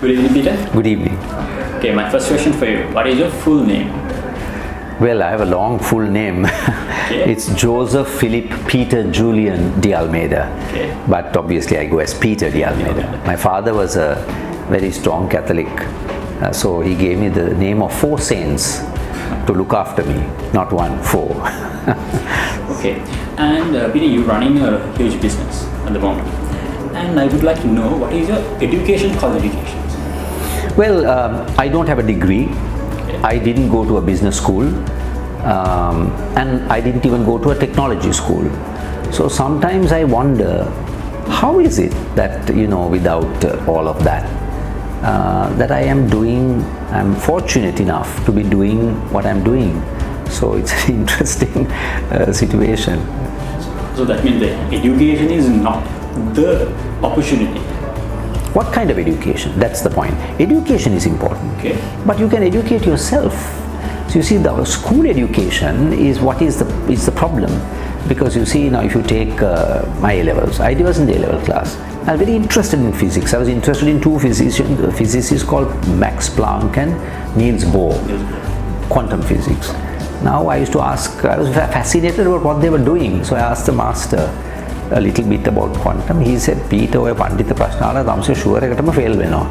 Good evening, Peter. Good evening. Okay, my first question for you. What is your full name? Well, I have a long full name. Okay. It's Joseph Philip Peter Julian de Almeida. Okay. But obviously I go as Peter de Almeida. My father was a very strong Catholic. So he gave me the name of 4 saints to look after me. Not 1, 4. Okay. And Peter, you're running a huge business at the moment. And I would like to know, what is your education qualifications? Well, I don't have a degree. Okay. I didn't go to a business school. And I didn't even go to a technology school. So sometimes I wonder, how is it that, without all of that, that I'm fortunate enough to be doing what I'm doing. So it's an interesting situation. So that means the education is not the opportunity. What kind of education? That's the point. Education is important. Okay. But you can educate yourself. So you see, the school education is what is the problem. Because you see, now if you take my A-levels, I was in the A-level class. I was very interested in physics. I was interested in 2 physicists called Max Planck and Niels Bohr, quantum physics. Now I used to ask, I was fascinated about what they were doing. So I asked the master a little bit about quantum. He said, Peter, ඔය පඬිත ප්‍රශ්න අහලා තමසේ sure එකටම fail වෙනවා.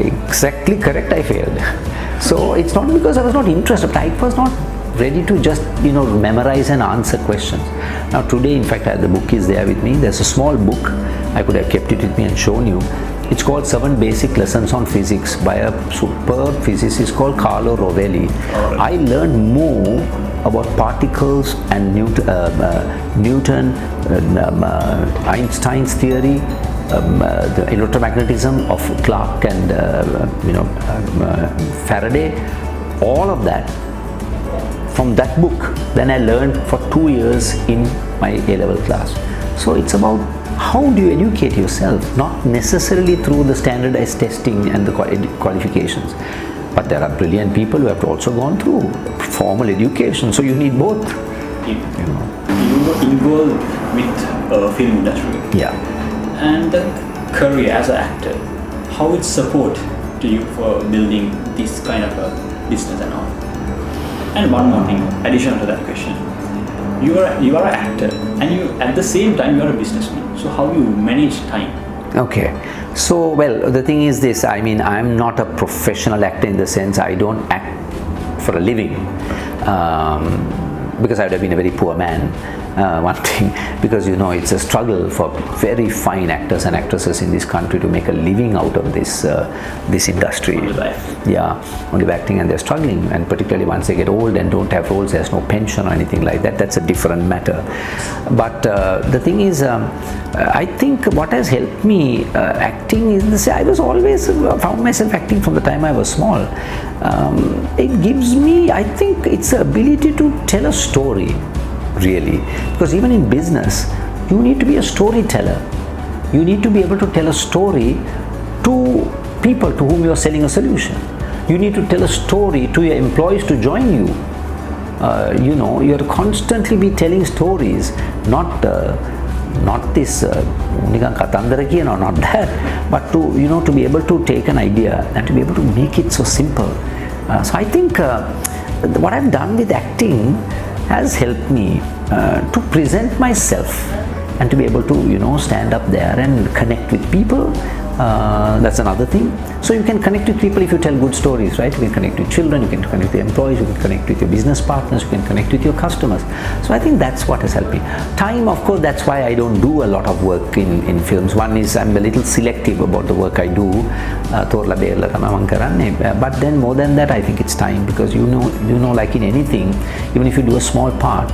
Exactly correct, I failed. So it's not because I was not interested, I was not ready to just memorize and answer questions. Now today, in fact, the book is there with me. There's a small book. I could have kept it with me and shown you. It's called 7 Basic Lessons on Physics by a superb physicist called Carlo Rovelli. I learned more about particles and Newton, Einstein's theory, the electromagnetism of Clark and Faraday, all of that from that book. Then I learned for 2 years in my A-level class. So it's about how do you educate yourself, not necessarily through the standardized testing and the qualifications. But there are brilliant people who have also gone through formal education, so you need both. You were involved with film industry. Yeah. And the career as an actor, how it support to you for building this kind of a business and all? And one more thing, addition to that question. You are an actor, and you at the same time you are a businessman. So how you manage time? Okay. So, well, the thing is this, I'm not a professional actor in the sense I don't act for a living, because I would have been a very poor man, one thing, because it's a struggle for very fine actors and actresses in this country to make a living out of this industry. Yeah, only by acting, and they're struggling, and particularly once they get old and don't have roles, there's no pension or anything like that. That's a different matter. But the thing is, I think what has helped me acting is this: I was always found myself acting from the time I was small. It gives me, I think, it's the ability to tell a story, really, because even in business, you need to be a storyteller. You need to be able to tell a story to people to whom you are selling a solution. You need to tell a story to your employees to join you. You're constantly be telling stories, not this not that, but to be able to take an idea and to be able to make it so simple. So I think what I've done with acting has helped me to present myself and to be able to stand up there and connect with people. That's another thing. So you can connect with people if you tell good stories, right? You can connect with children, you can connect with employees, you can connect with your business partners, you can connect with your customers. So I think that's what has helped me. Time, of course, that's why I don't do a lot of work in films. One is I'm a little selective about the work I do. But then more than that, I think it's time, because like in anything, even if you do a small part,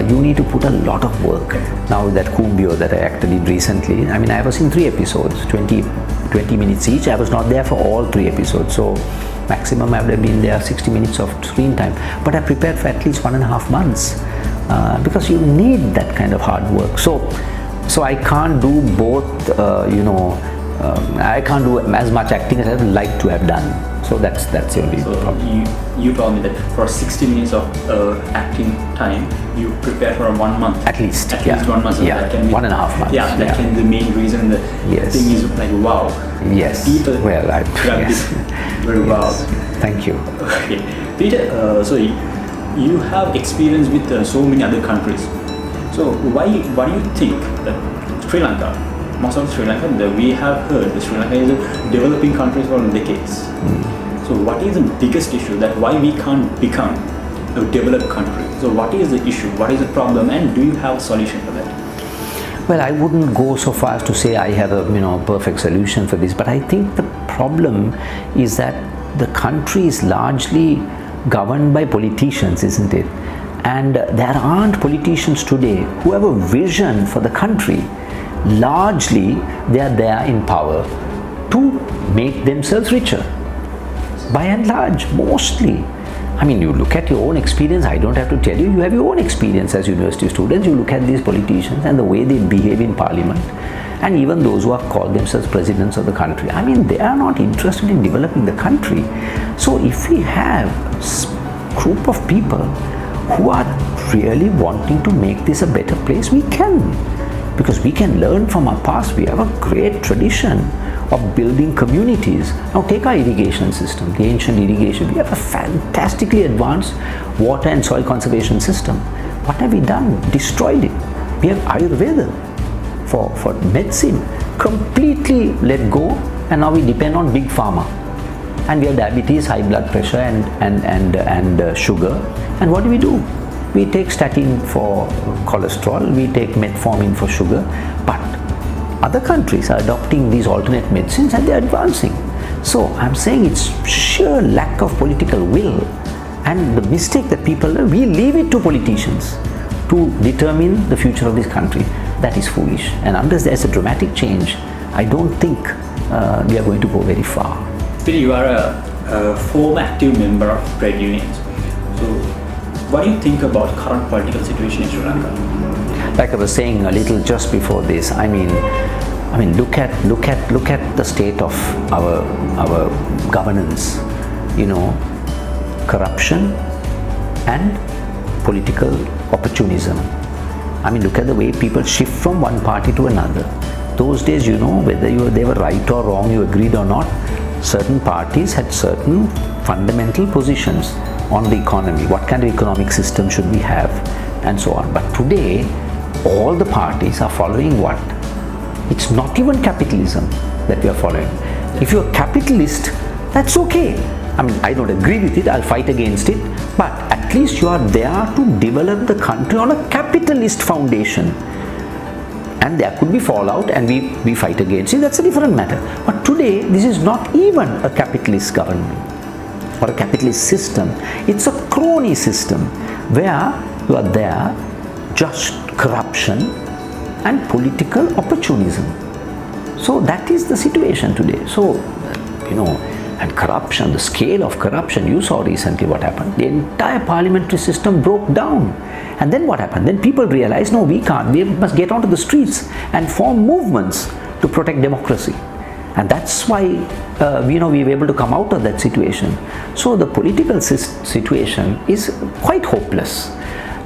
you need to put a lot of work. Now that Kumbio that I acted in recently, I was in 3 episodes, 20 minutes each. I was not there for all 3 episodes, so maximum I would have been there 60 minutes of screen time. But I prepared for at least 1.5 months, because you need that kind of hard work. So I can't do both, I can't do as much acting as I would like to have done. So that's the only problem. You told me that for 60 minutes of acting time, you prepare for 1 month. At least 1 month. So yeah, that can be, 1.5 months. Yeah, that can be the main reason. The Yes. thing is like wow. Yes. People grab this yes. very wow. Yes. Thank you. Okay, Peter. So you have experience with so many other countries. So why do you think that Sri Lanka, most of Sri Lanka, we have heard that Sri Lanka is a developing country for decades. So what is the biggest issue that why we can't become a developed country? So what is the issue? What is the problem? And do you have a solution for that? Well, I wouldn't go so far as to say I have a perfect solution for this, but I think the problem is that the country is largely governed by politicians, isn't it? And there aren't politicians today who have a vision for the country. Largely, they are there in power to make themselves richer. By and large, mostly. I mean, you look at your own experience, I don't have to tell you, you have your own experience as university students. You look at these politicians and the way they behave in parliament, and even those who have called themselves presidents of the country. I mean, they are not interested in developing the country. So if we have a group of people who are really wanting to make this a better place, we can. Because we can learn from our past. We have a great tradition of building communities. Now take our irrigation system, the ancient irrigation. We have a fantastically advanced water and soil conservation system. What have we done? Destroyed it. We have Ayurveda for medicine. Completely let go, and now we depend on big pharma. And we have diabetes, high blood pressure and sugar. And what do? We take statin for cholesterol, we take metformin for sugar, but other countries are adopting these alternate medicines and they are advancing. So I'm saying it's sheer lack of political will, and the mistake that people do, we leave it to politicians to determine the future of this country. That is foolish. And unless there's a dramatic change, I don't think we are going to go very far. Peter, you are a former active member of trade unions. So what do you think about current political situation in Sri Lanka? Like I was saying a little just before this, I mean, look at the state of our governance. Corruption and political opportunism. I mean, look at the way people shift from one party to another. Those days, whether they were right or wrong, you agreed or not, certain parties had certain fundamental positions on the economy. What kind of economic system should we have, and so on. But today, all the parties are following what? It's not even capitalism that we are following. If you're a capitalist, that's okay. I mean, I don't agree with it, I'll fight against it, but at least you are there to develop the country on a capitalist foundation. And there could be fallout and we fight against it, that's a different matter. But today, this is not even a capitalist government or a capitalist system. It's a crony system where you are there, just corruption and political opportunism. So that is the situation today. So, and corruption, the scale of corruption, you saw recently what happened. The entire parliamentary system broke down. And then what happened? Then people realized, no, we can't. We must get onto the streets and form movements to protect democracy. And that's why, we were able to come out of that situation. So the political situation is quite hopeless.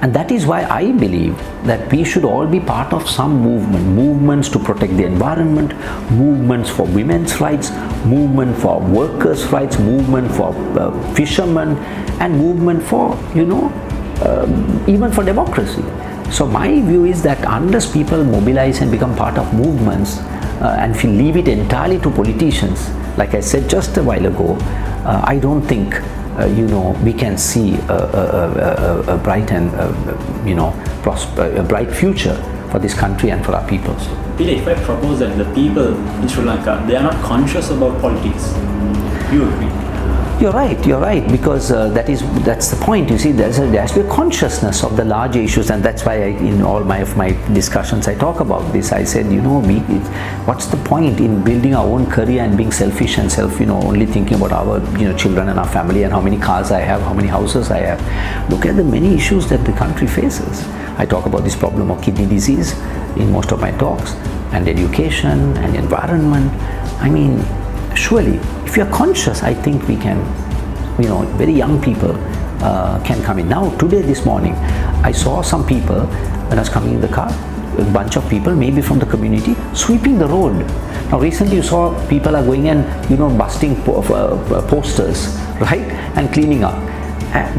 And that is why I believe that we should all be part of some movements to protect the environment, movements for women's rights, movement for workers' rights, movement for fishermen, and movement for, even for democracy. So my view is that unless people mobilize and become part of movements, and if you leave it entirely to politicians, like I said just a while ago, I don't think we can see a bright and a bright future for this country and for our people. Peter, if I propose that the people in Sri Lanka, they are not conscious about politics, you agree? You're right, because that's the point. You see, there has to be a consciousness of the larger issues, and that's why in all of my discussions I talk about this. I said, what's the point in building our own career and being selfish and only thinking about our children and our family and how many cars I have, how many houses I have. Look at the many issues that the country faces. I talk about this problem of kidney disease in most of my talks, and education and environment. I mean, surely, if you are conscious, I think we can, very young people can come in. Now, today, this morning, I saw some people, when I was coming in the car, a bunch of people, maybe from the community, sweeping the road. Now, recently you saw people are going and, busting posters, right, and cleaning up.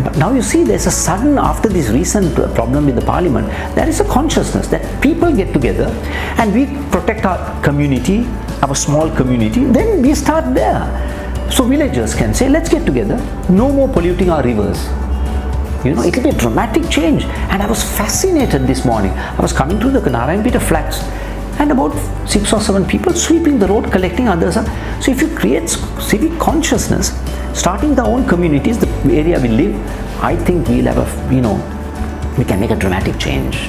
But now you see there's a sudden, after this recent problem with the parliament, there is a consciousness that people get together and we protect our community, our small community, then we start there. So villagers can say, let's get together, no more polluting our rivers. It will be a dramatic change. And I was fascinated this morning. I was coming through the Narayanpeta flats and about 6 or 7 people sweeping the road, collecting others. So if you create civic consciousness, starting the own communities, the area we live, I think we'll have we can make a dramatic change.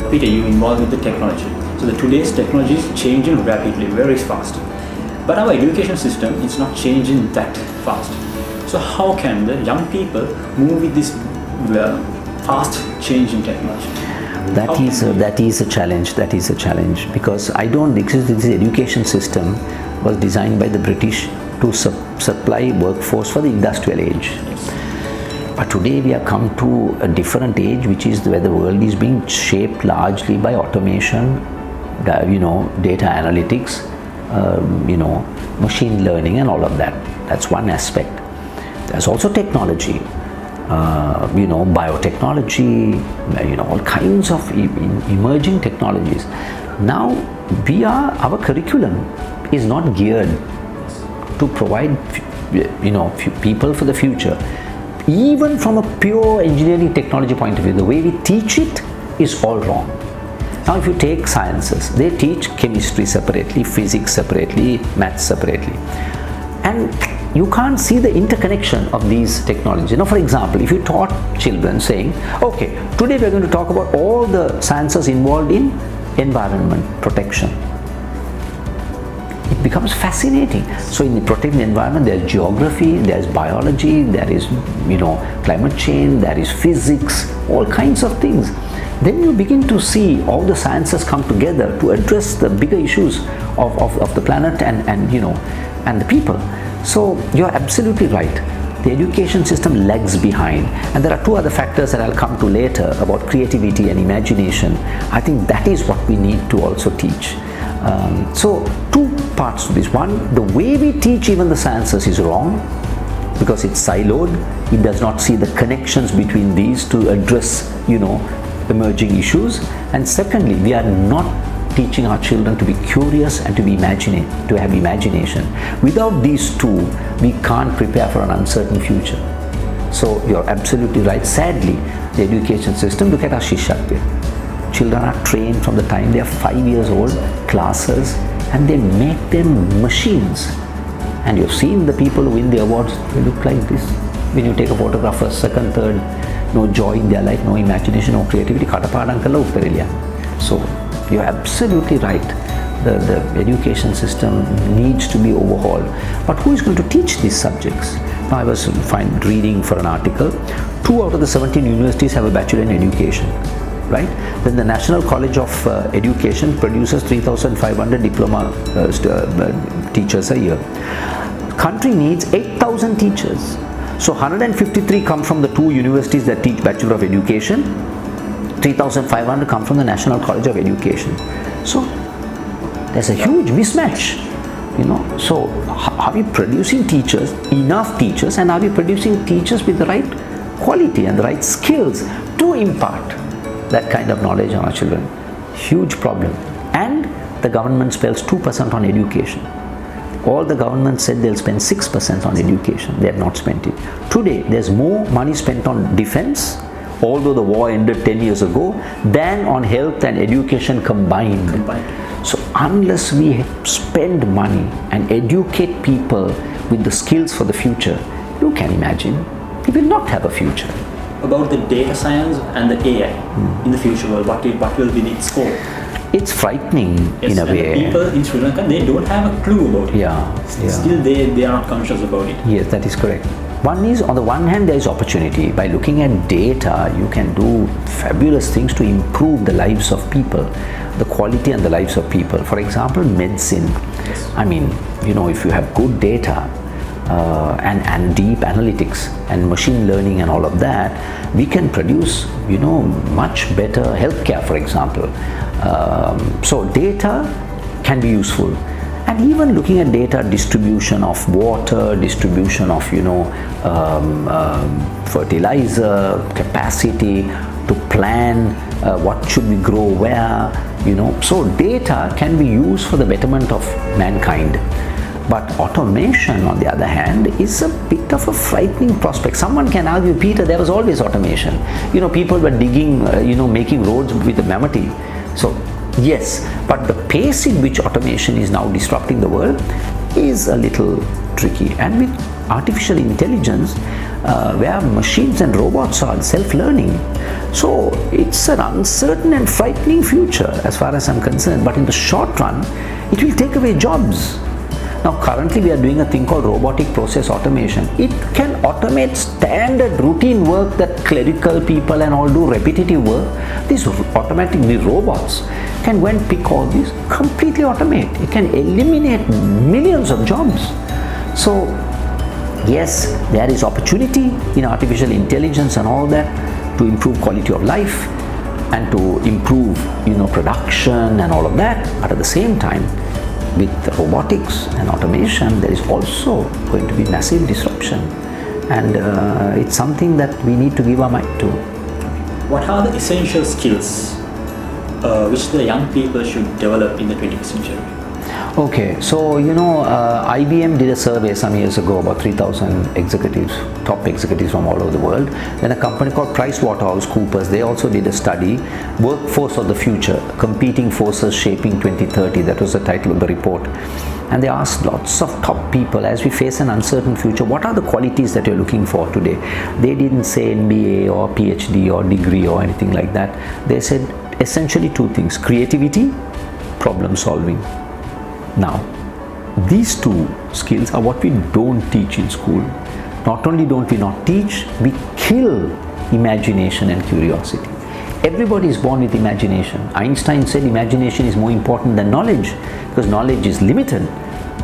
Peter, you involved with the technology. So today's technology is changing rapidly, very fast. But our education system is not changing that fast. So how can the young people move with this fast change in technology? That is a challenge. That is a challenge, because this education system was designed by the British to supply workforce for the industrial age. Yes. But today we have come to a different age, which is where the world is being shaped largely by automation, data analytics, machine learning and all of that. That's one aspect. There's also technology, biotechnology, all kinds of emerging technologies. Now our curriculum is not geared to provide people for the future. Even from a pure engineering technology point of view, the way we teach it is all wrong. Now if you take sciences, they teach chemistry separately, physics separately, maths separately, and you can't see the interconnection of these technologies. For example, if you taught children saying, okay, today we are going to talk about all the sciences involved in environment protection, it becomes fascinating. So in protecting the environment, there's geography, there's biology, there is climate change, there is physics, all kinds of things. Then you begin to see all the sciences come together to address the bigger issues of the planet and the people. So you're absolutely right. The education system lags behind, and there are 2 other factors that I'll come to later about creativity and imagination. I think that is what we need to also teach. So 2 parts to this. One, the way we teach even the sciences is wrong, because it's siloed. It does not see the connections between these to address emerging issues. And secondly, we are not teaching our children to be curious and to have imagination. Without these 2, we can't prepare for an uncertain future. So you're absolutely right. Sadly, the education system, look at our Shishakti. Children are trained from the time they are 5 years old, classes, and they make them machines. And you've seen the people who win the awards, they look like this. When you take a photograph, first, second, third, no joy in their life, no imagination, no creativity. So you're absolutely right. The education system needs to be overhauled. But who is going to teach these subjects? Now I was reading for an article, 2 out of the 17 universities have a bachelor in education, right? Then the National College of Education produces 3,500 diploma teachers a year. Country needs 8,000 teachers. So 153 come from the 2 universities that teach Bachelor of Education, 3,500 come from the National College of Education. So there's a huge mismatch, So are we producing teachers, enough teachers, and are we producing teachers with the right quality and the right skills to impart that kind of knowledge on our children? Huge problem. And the government spends 2% on education. All the governments said they'll spend 6% on education. They have not spent it. Today, there's more money spent on defense, although the war ended 10 years ago, than on health and education combined. So unless we spend money and educate people with the skills for the future, you can imagine we will not have a future. About the data science and the AI in the future world, what will be its scope? It's frightening in a way. The people in Sri Lanka, they don't have a clue about it. Still they are not conscious about it. Yes, that is correct. One is, on the one hand, there is opportunity. By looking at data, you can do fabulous things to improve the lives of people, the quality and the lives of people. For example, medicine. I mean, if you have good data and deep analytics and machine learning and all of that, we can produce, much better healthcare, for example. So data can be useful. And even looking at data, distribution of water, distribution of, fertilizer, capacity to plan what should we grow where, So data can be used for the betterment of mankind. But automation, on the other hand, is a bit of a frightening prospect. Someone can argue, Peter, there was always automation. People were digging, making roads with the mammoth. So, yes, but the pace in which automation is now disrupting the world is a little tricky. And with artificial intelligence, where machines and robots are self-learning, so it's an uncertain and frightening future as far as I'm concerned. But in the short run, it will take away jobs. Now, currently we are doing a thing called robotic process automation. It can automate standard routine work that clerical people and all do, repetitive work. These robots can go and pick all these, completely automate. It can eliminate millions of jobs. So, yes, there is opportunity in artificial intelligence and all that to improve quality of life and to improve, production and all of that. But at the same time, with robotics and automation, there is also going to be massive disruption, and it's something that we need to give our mind to. What are the essential skills which the young people should develop in the 21st century? Okay, so IBM did a survey some years ago, about 3,000 executives, top executives from all over the world. Then a company called PricewaterhouseCoopers, they also did a study, Workforce of the Future, Competing Forces Shaping 2030, that was the title of the report. And they asked lots of top people, as we face an uncertain future, what are the qualities that you're looking for today? They didn't say MBA or PhD or degree or anything like that. They said essentially two things: creativity, problem solving. Now, these two skills are what we don't teach in school. Not only don't we not teach, we kill imagination and curiosity. Everybody is born with imagination. Einstein said imagination is more important than knowledge, because knowledge is limited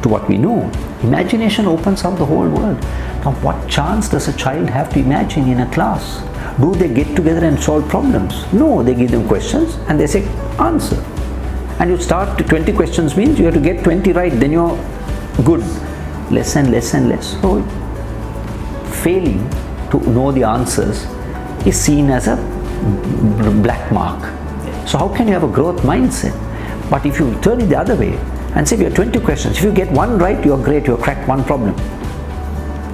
to what we know. Imagination opens up the whole world. Now, what chance does a child have to imagine in a class? Do they get together and solve problems? No, they give them questions and they say answer. And you start to 20 questions means you have to get 20 right, then you're good. Less and less and less. So failing to know the answers is seen as a black mark. So how can you have a growth mindset? But if you turn it the other way and say we have 20 questions, if you get one right, you're great, you've cracked one problem.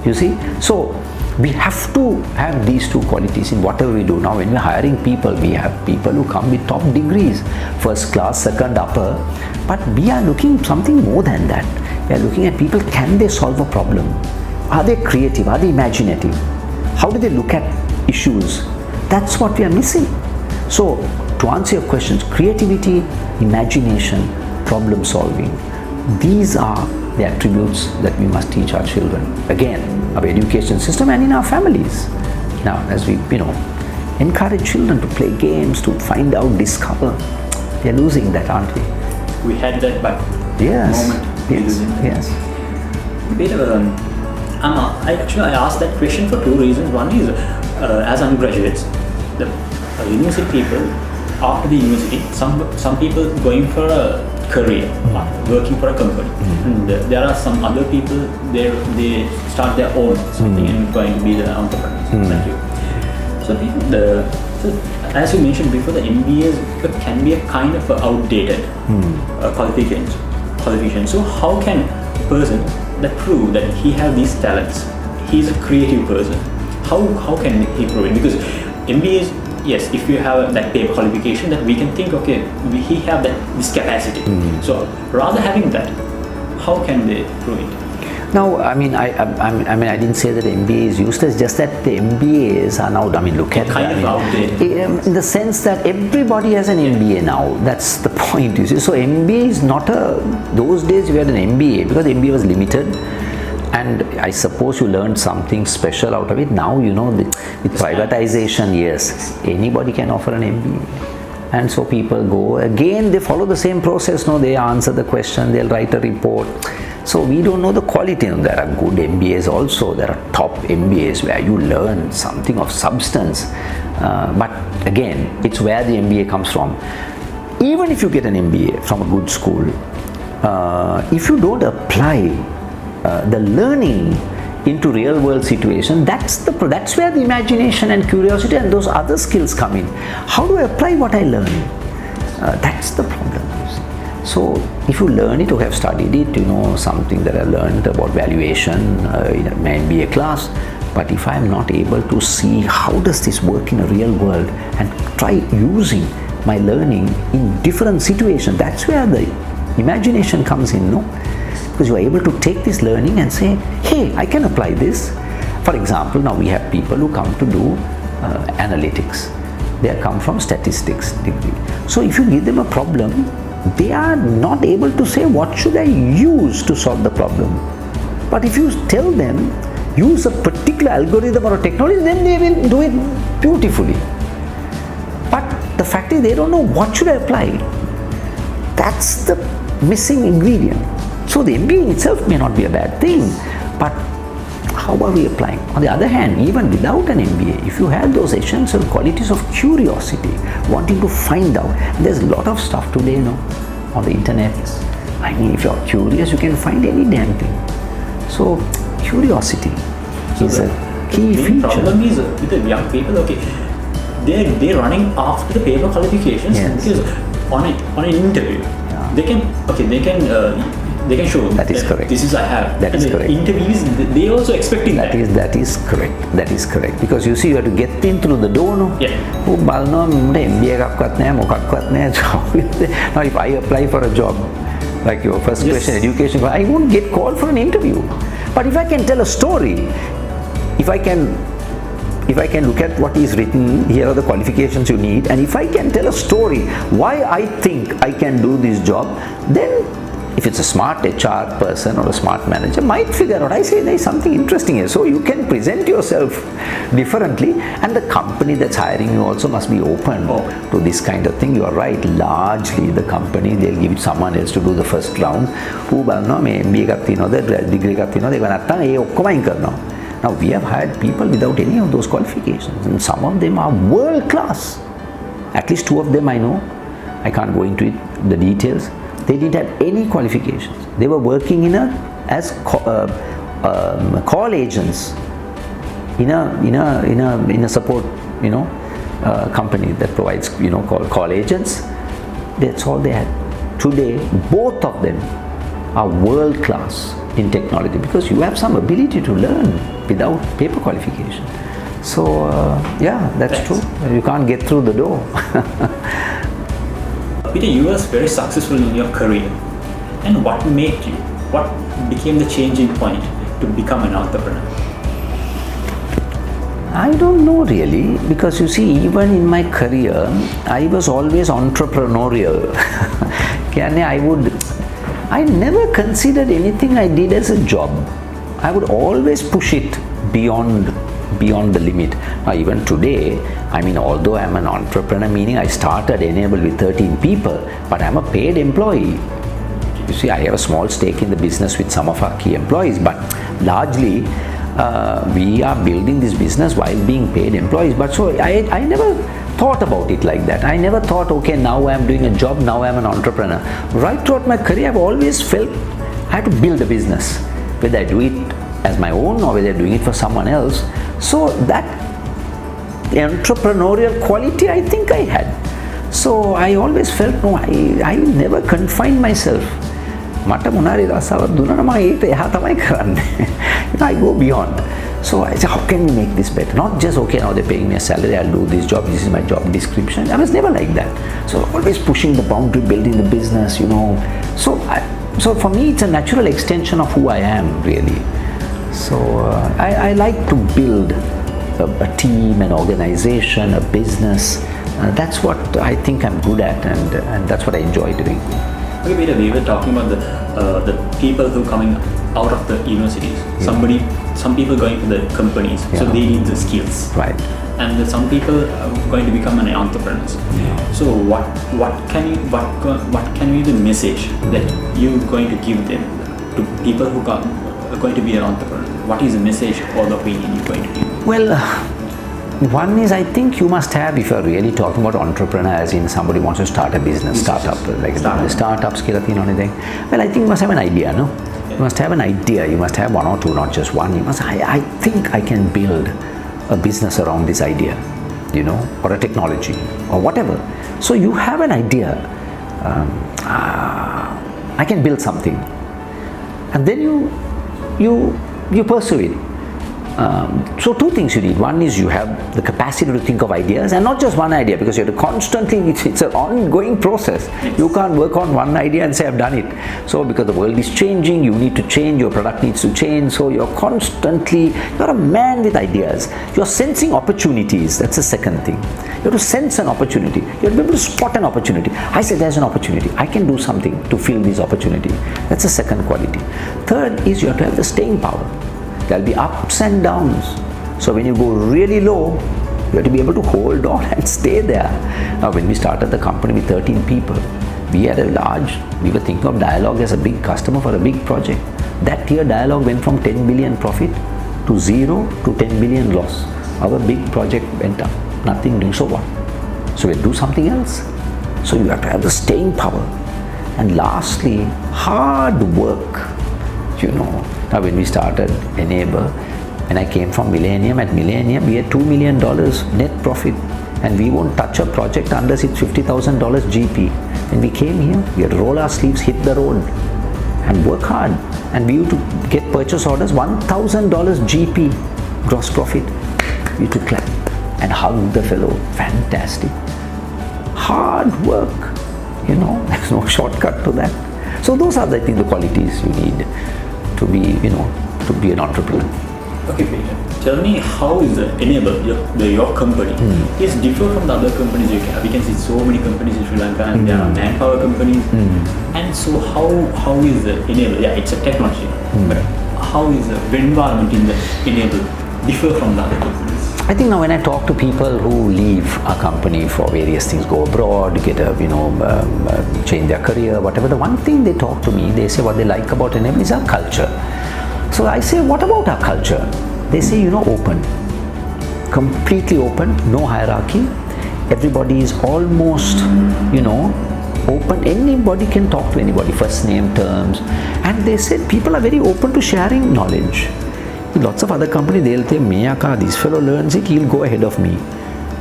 You see? So we have to have these two qualities in whatever we do. Now when we're hiring people, we have people who come with top degrees, first class, second, upper, but we are looking something more than that. We are looking at people, can they solve a problem? Are they creative? Are they imaginative? How do they look at issues? That's what we are missing. So to answer your questions, creativity, imagination, problem solving, these are the attributes that we must teach our children. Again, our education system and in our families. Now, as we, encourage children to play games, to find out, discover, they're losing that, aren't we? We had that, but yes, moment yes, yes. I asked that question for two reasons. One is, as undergraduates, the university people, after the university, some people going for a career, working for a company, and there are some other people they start their own something and going to be the entrepreneurs like you. So as you mentioned before, the MBAs can be a kind of outdated qualification. So how can a person that prove that he have these talents, he's a creative person, how can he prove it? Because MBAs, yes, if you have that paper qualification, that we can think, okay, he have this capacity. So rather having that, how can they prove it? Now, I didn't say that MBA is useless, just that the MBAs are now, look at kind of outdated. In the sense that everybody has an MBA now. That's the point, you see. So MBA is not those days you had an MBA because the MBA was limited. And I suppose you learned something special out of it. Now, with privatization, yes, anybody can offer an MBA. And so people go, again they follow the same process, no, they answer the question, they'll write a report. So we don't know the quality. There are good MBAs also, there are top MBAs where you learn something of substance. But again, it's where the MBA comes from. Even if you get an MBA from a good school, if you don't apply the learning into real world situation, that's where the imagination and curiosity and those other skills come in. How do I apply what I learn? That's the problem. So if you learn it or have studied it, something that I learned about valuation in an MBA class, but if I am not able to see how does this work in a real world and try using my learning in different situations, that's where the imagination comes in, no? Because you are able to take this learning and say, hey, I can apply this. For example, now we have people who come to do analytics. They come from statistics degree. So if you give them a problem, they are not able to say what should I use to solve the problem. But if you tell them, use a particular algorithm or a technology, then they will do it beautifully. But the fact is they don't know what should I apply. That's the missing ingredient. So the MBA in itself may not be a bad thing, but how are we applying? On the other hand, even without an MBA, if you have those essential qualities of curiosity, wanting to find out, there's a lot of stuff today, on the internet. I mean, if you're curious, you can find any damn thing. So curiosity is a key feature. The problem is with the young people, okay, they're running after the paper qualifications, yes. Because on an interview, they can show that is correct. This is I have. That is correct. Interviews, they also expecting that. That is correct. That is correct. Because you see, you have to get in through the door, no? Yeah. Now, if I apply for a job, like your first question, education, I won't get called for an interview. But if I can tell a story, if I can look at what is written, here are the qualifications you need, and if I can tell a story why I think I can do this job, then if it's a smart HR person or a smart manager, might figure out, I say there is something interesting here. So you can present yourself differently, and the company that's hiring you also must be open to this kind of thing. You are right, largely the company, they'll give someone else to do the first round. Now we have hired people without any of those qualifications, and some of them are world class. At least 2 of them I know. I can't go into the details. They didn't have any qualifications. They were working as call agents in a support company that provides call agents. That's all they had. Today, both of them are world class in technology because you have some ability to learn without paper qualification. So that's true. You can't get through the door. Peter, you were very successful in your career, and what became the changing point to become an entrepreneur? I don't know really, because you see, even in my career, I was always entrepreneurial. I never considered anything I did as a job. I would always push it beyond the limit. Now even today, I mean, although I'm an entrepreneur, meaning I started Enable with 13 people, but I'm a paid employee. You see, I have a small stake in the business with some of our key employees, but largely we are building this business while being paid employees. But so I never thought about it like that. I never thought, okay, now I'm doing a job, now I'm an entrepreneur. Right throughout my career, I've always felt I have to build a business, whether I do it as my own or whether I'm doing it for someone else. So that entrepreneurial quality I think I had. So I always felt, no, I never confined myself. I go beyond. So I said, how can we make this better? Not just, okay, now they're paying me a salary, I'll do this job, this is my job description. I was never like that. So always pushing the boundary, building the business, So for me, it's a natural extension of who I am, really. So I like to build a team, an organization, a business. That's what I think I'm good at, and that's what I enjoy doing. Okay, Peter, we were talking about the people who are coming out of the universities. Yeah. some people going to the companies, so Yeah. they need the skills. Right. And some people are going to become an entrepreneurs. So what can be the message that you're going to give them to people who are going to be an entrepreneur? What is the message or the opinion you're going to give? Well, one is, I think you must have, if you're really talking about entrepreneur as in somebody wants to start a business, startup, like startups, anything. Well, I think you must have an idea, no? You must have an idea. You must have one or two, not just one. You must. I think I can build a business around this idea, or a technology, or whatever. So you have an idea. I can build something, and then you pursue it. So two things you need. One is you have the capacity to think of ideas, and not just one idea, because you have to constantly, it's an ongoing process. You can't work on one idea and say I've done it. So because the world is changing, you need to change, your product needs to change, so you're a man with ideas. You're sensing opportunities. That's the second thing. You have to sense an opportunity. You have to be able to spot an opportunity. I say there's an opportunity, I can do something to fill this opportunity. That's the second quality. Third is you have to have the staying power. There'll be ups and downs. So when you go really low, you have to be able to hold on and stay there. Now when we started the company with 13 people, we were thinking of Dialog as a big customer for a big project. That year Dialog went from 10 billion profit to 0 to 10 billion loss. Our big project went up, nothing new, so what? So we'll do something else. So you have to have the staying power. And lastly, hard work. Now when we started Enable, when I came from Millennium, at Millennium we had $2 million net profit, and we won't touch a project unless it's $50,000 GP. When we came here, we had to roll our sleeves, hit the road and work hard, and we used to get purchase orders, $1,000 GP gross profit. We used to clap and hug the fellow. Fantastic. Hard work, there's no shortcut to that. So those are, I think, the qualities you need to be an entrepreneur. Okay, Peter. Tell me, how is the Enable, your company, is different from the other companies you can? We can see so many companies in Sri Lanka, and there are manpower companies. And so how is the Enable? Yeah, it's a technology, but how is the environment in the Enable differ from the other companies? I think now when I talk to people who leave a company for various things, go abroad, get change their career, whatever, the one thing they talk to me, they say what they like about Enable is our culture. So I say, what about our culture? They say, open, completely open, no hierarchy. Everybody is almost, open. Anybody can talk to anybody, first name terms. And they said people are very open to sharing knowledge. Lots of other companies, they'll say, this fellow learns it, he'll go ahead of me.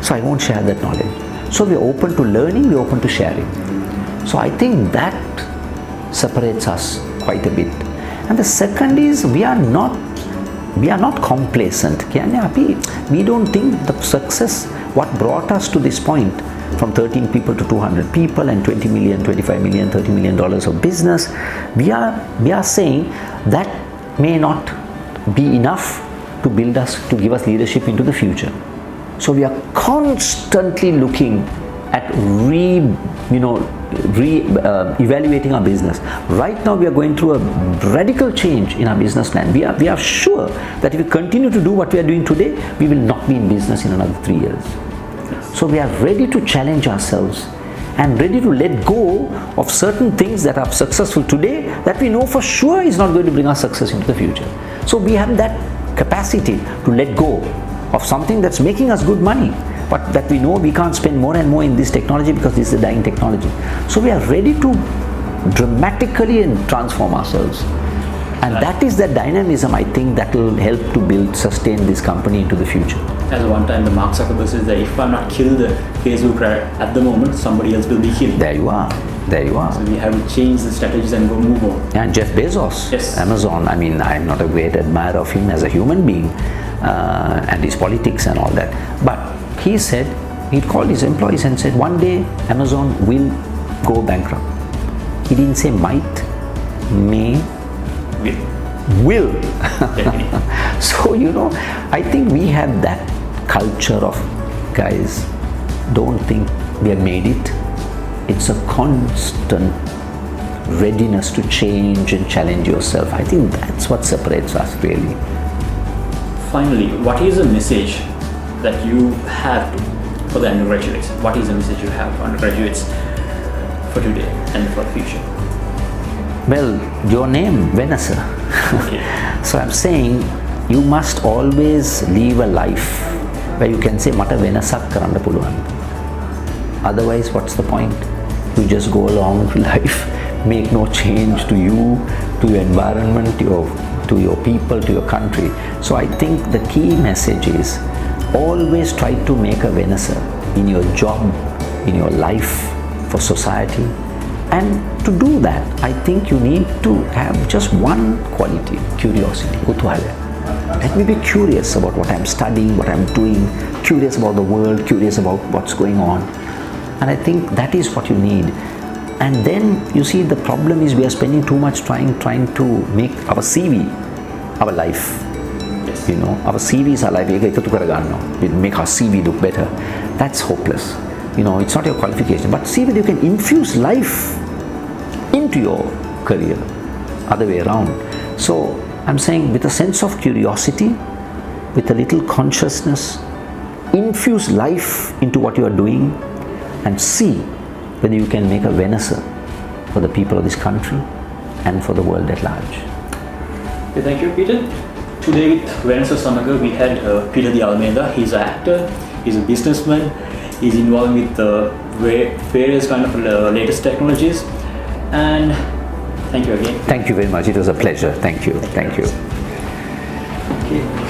So I won't share that knowledge. So we're open to learning, we're open to sharing. So I think that separates us quite a bit. And the second is, we are not complacent. We don't think the success, what brought us to this point, from 13 people to 200 people and 20 million, 25 million, $30 million of business, we are saying that may not be enough to build us, to give us leadership into the future. So we are constantly looking at evaluating our business. Right now we are going through a radical change in our business plan. We are sure that if we continue to do what we are doing today, we will not be in business in another 3 years. So we are ready to challenge ourselves and ready to let go of certain things that are successful today that we know for sure is not going to bring us success into the future. So we have that capacity to let go of something that's making us good money, but that we know we can't spend more and more in this technology because this is a dying technology. So we are ready to dramatically transform ourselves. And that is the dynamism, I think, that will help to sustain this company into the future. As one time the Mark Zuckerberg says that if I'm not killed Facebook at the moment, somebody else will be killed. There you are. So we have to change the strategies and go move on. And Jeff Bezos, yes. Amazon, I'm not a great admirer of him as a human being and his politics and all that. But he said, he called his employees and said, one day Amazon will go bankrupt. He didn't say might, may, will. So, I think we have that culture of, guys, don't think we have made it. It's a constant readiness to change and challenge yourself. I think that's what separates us, really. finally, what is the message that you have for the undergraduates? What is the message you have for undergraduates for today and for the future? Well, your name, Venasa. Okay. So I'm saying you must always live a life where you can say, Mata Venasak karanda puluwan. Otherwise, what's the point? You just go along with life, make no change to you, to your environment, to your people, to your country. So I think the key message is always try to make a Venasa in your job, in your life, for society. And to do that, I think you need to have just one quality, curiosity, kutuhala. Let me be curious about what I'm studying, what I'm doing, curious about the world, curious about what's going on. And I think that is what you need. And then you see, the problem is we are spending too much trying to make our CV our life. Yes. You know, our CV is our life. We make our CV look better. That's hopeless. You know, it's not your qualification, but see whether you can infuse life into your career, other way around. So I'm saying, with a sense of curiosity, with a little consciousness, infuse life into what you are doing and see whether you can make a Venasa for the people of this country and for the world at large. Okay, thank you, Peter. Today with Venasa Samaga, we had Peter the Almeida. He's an actor, he's a businessman, he's involved with various kind of latest technologies. And thank you again. Thank you very much. It was a pleasure. Thank you. Thank you. Okay.